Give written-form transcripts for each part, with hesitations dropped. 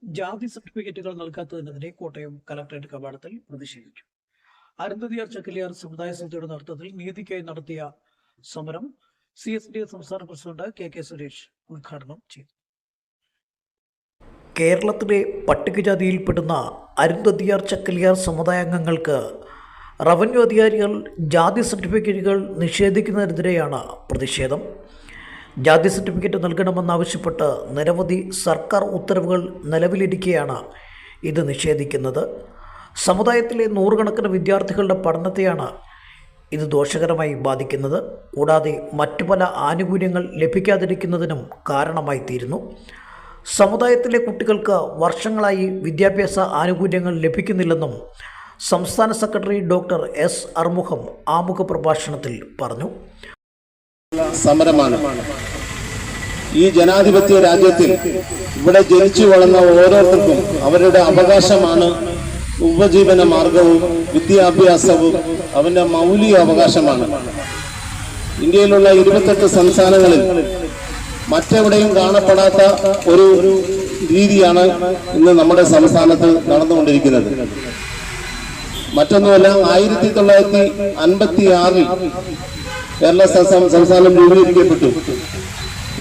ജാതി സർട്ടിഫിക്കറ്റുകൾ നൽകാത്തതിനെതിരെ കോട്ടയം കലക്ടറേറ്റ് കവാടത്തിൽ പ്രതിഷേധിച്ചു. അരുന്ധതിയാർ ചക്കിലിയാർ സമുദായ സമിതിയുടെ നേതൃത്വത്തിൽ നീതിക്കായി നടത്തിയ സമരം CSDF സംസ്ഥാന പ്രസിഡന്റ് KK സുരേഷ് ഉദ്ഘാടനം ചെയ്തു. കേരളത്തിലെ പട്ടികജാതിയിൽപ്പെടുന്ന അരുന്ധതിയാർ ചക്കിലിയാർ സമുദായാംഗങ്ങൾക്ക് റവന്യൂ അധികാരികൾ ജാതി സർട്ടിഫിക്കറ്റുകൾ നിഷേധിക്കുന്നതിനെതിരെയാണ് പ്രതിഷേധം. ജാതി സർട്ടിഫിക്കറ്റ് നൽകണമെന്നാവശ്യപ്പെട്ട് നിരവധി സർക്കാർ ഉത്തരവുകൾ നിലവിലിരിക്കെയാണ് ഇത് നിഷേധിക്കുന്നത്. സമുദായത്തിലെ നൂറുകണക്കിന് വിദ്യാർത്ഥികളുടെ പഠനത്തെയാണ് ഇത് ദോഷകരമായി ബാധിക്കുന്നത്. കൂടാതെ മറ്റു പല ആനുകൂല്യങ്ങൾ ലഭിക്കാതിരിക്കുന്നതിനും കാരണമായി തീരുന്നു. സമുദായത്തിലെ കുട്ടികൾക്ക് വർഷങ്ങളായി വിദ്യാഭ്യാസ ആനുകൂല്യങ്ങൾ ലഭിക്കുന്നില്ലെന്നും സംസ്ഥാന സെക്രട്ടറി ഡോക്ടർ S അർമുഖം ആമുഖ പ്രഭാഷണത്തിൽ പറഞ്ഞു. സമരമാണ് ഈ ജനാധിപത്യ രാജ്യത്തിൽ ഇവിടെ ജനിച്ചു വളർന്ന ഓരോരുത്തർക്കും അവരുടെ അവകാശമാണ് ഉപജീവന മാർഗവും വിദ്യാഭ്യാസവും അവന്റെ മൗലിക അവകാശമാണ്. ഇന്ത്യയിലുള്ള 28 സംസ്ഥാനങ്ങളിൽ മറ്റെവിടെയും കാണപ്പെടാത്ത ഒരു രീതിയാണ് ഇന്ന് നമ്മുടെ സംസ്ഥാനത്ത് നടന്നുകൊണ്ടിരിക്കുന്നത്. മറ്റൊന്നുമല്ല, 1956 കേരള സംസ്ഥാനം രൂപീകരിക്കപ്പെട്ടു.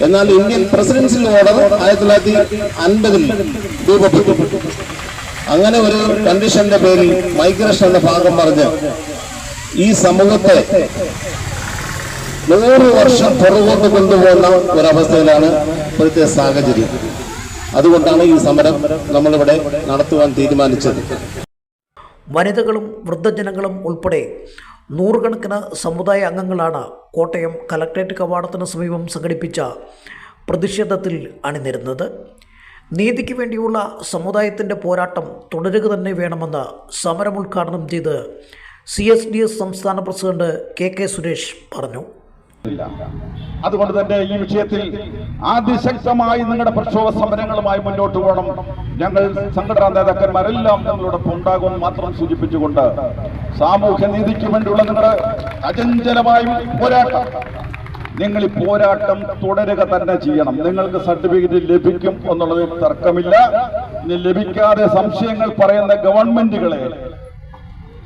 എന്നാൽ ഇന്ത്യൻ പ്രസിഡൻഷ്യൽ ഓർഡർ 1950 രൂപപ്പെട്ടു. അങ്ങനെ ഒരു കണ്ടീഷന്റെ പേരിൽ മൈഗ്രേഷൻ എന്ന ഭാഗം പറഞ്ഞ് ഈ സമൂഹത്തെ 100 വർഷം പുറകോട്ട് കൊണ്ടുപോകുന്ന ഒരവസ്ഥയിലാണ് ഇപ്പോഴത്തെ സാഹചര്യം. അതുകൊണ്ടാണ് ഈ സമരം നമ്മളിവിടെ നടത്തുവാൻ തീരുമാനിച്ചത്. വനിതകളും വൃദ്ധജനങ്ങളും ഉൾപ്പെടെ നൂറുകണക്കിന് സമുദായ അംഗങ്ങളാണ് കോട്ടയം കലക്ടറേറ്റ് കവാടത്തിന് സമീപം സംഘടിപ്പിച്ച പ്രതിഷേധത്തിൽ അണിനിരുന്നത്. നീതിക്ക് വേണ്ടിയുള്ള സമുദായത്തിൻ്റെ പോരാട്ടം തുടരുക തന്നെ വേണമെന്ന് സമരം ഉദ്ഘാടനം ചെയ്ത് CSDF സംസ്ഥാന പ്രസിഡന്റ് KK സുരേഷ് പറഞ്ഞു. അതുകൊണ്ട് തന്നെ ഈ വിഷയത്തിൽ അതിശക്തമായി നിങ്ങളുടെ പ്രക്ഷോഭ സമരങ്ങളുമായി മുന്നോട്ട് പോകണം. ഞങ്ങൾ സംഘടനാ നേതാക്കന്മാരെല്ലാം ഞങ്ങളോടൊപ്പം ഉണ്ടാകും മാത്രം സൂചിപ്പിച്ചുകൊണ്ട് സാമൂഹ്യ നീതിക്ക് വേണ്ടിയുള്ള നിങ്ങളുടെ അചഞ്ചലമായ പോരാട്ടം, നിങ്ങൾ ഈ പോരാട്ടം തുടരുക തന്നെ ചെയ്യണം. നിങ്ങൾക്ക് സർട്ടിഫിക്കറ്റ് ലഭിക്കും എന്നുള്ളതിൽ തർക്കമില്ല. ഇനി ലഭിക്കാതെ സംശയങ്ങൾ പറയുന്ന ഗവൺമെന്റുകളെ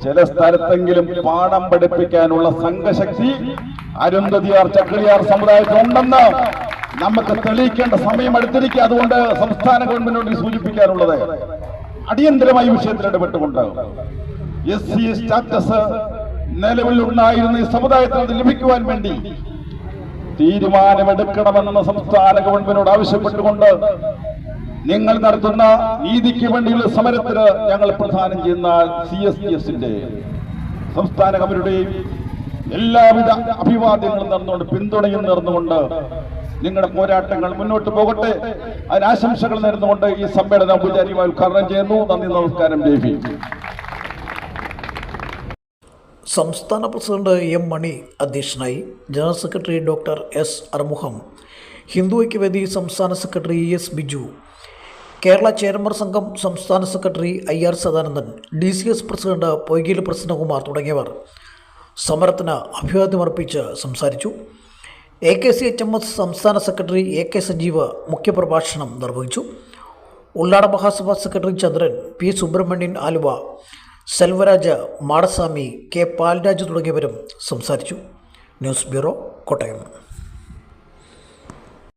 ചില സ്ഥലത്തെങ്കിലും പാഠം പഠിപ്പിക്കാനുള്ള സംഘശക്തി അരുന്ധതിയാർ ചക്കിലിയാർ സമുദായത്തിലുണ്ടെന്ന് നമുക്ക് തെളിയിക്കേണ്ട സമയം അടുത്തിരിക്കുക. അതുകൊണ്ട് സംസ്ഥാന ഗവൺമെന്റിനോട് സൂചിപ്പിക്കാനുള്ളത് അടിയന്തരമായി വിഷയത്തിൽ ഇടപെട്ടുകൊണ്ട് SC സ്റ്റാറ്റസ് നിലവിലുണ്ടായിരുന്ന ഈ സമുദായത്തിന് അത് ലഭിക്കുവാൻ വേണ്ടി തീരുമാനമെടുക്കണമെന്ന് സംസ്ഥാന ഗവൺമെന്റിനോട് ആവശ്യപ്പെട്ടുകൊണ്ട് നിങ്ങൾ നടത്തുന്ന നീതിക്ക് വേണ്ടിയുള്ള സമരത്തിന് ഞങ്ങൾ പ്രദാനം ചെയ്യുന്ന CSDF-ന്റെ സംസ്ഥാന കമ്മിറ്റിയുടെയും എല്ലാവിധ അഭിവാദ്യങ്ങളും നടന്നുകൊണ്ട് പിന്തുണയും നേർന്നുകൊണ്ട് നിങ്ങളുടെ പോരാട്ടങ്ങൾ മുന്നോട്ട് പോകട്ടെ. അതിന് ആശംസകൾ നേർന്നുകൊണ്ട് ഈ സമ്മേളനം ഔപചാരികമായി ഉദ്ഘാടനം ചെയ്യുന്നു. നന്ദി, നമസ്കാരം. ജയ്. സംസ്ഥാന പ്രസിഡന്റ് M മണി അധ്യക്ഷനായി. General secretary doctor S Arumugham, Hindu Aikyavedi സംസ്ഥാന secretary ES Biju, Kerala chamber സംഘം സംസ്ഥാന secretary IR Sadanandan, DCS president Poykayil Prasannakumar തുടങ്ങിയവർ സമരത്തിന് അഭിവാദ്യമർപ്പിച്ച് സംസാരിച്ചു. AKCHMS സംസ്ഥാന സെക്രട്ടറി AK സജീവ് മുഖ്യപ്രഭാഷണം നിർവഹിച്ചു. ഉള്ളാട മഹാസഭ സെക്രട്ടറി ചന്ദ്രൻ, P സുബ്രഹ്മണ്യൻ ആലുവ, സെൽവരാജ് മാടസ്വാമി, K പാൽരാജ് തുടങ്ങിയവരും സംസാരിച്ചു. News bureau, Kottayam.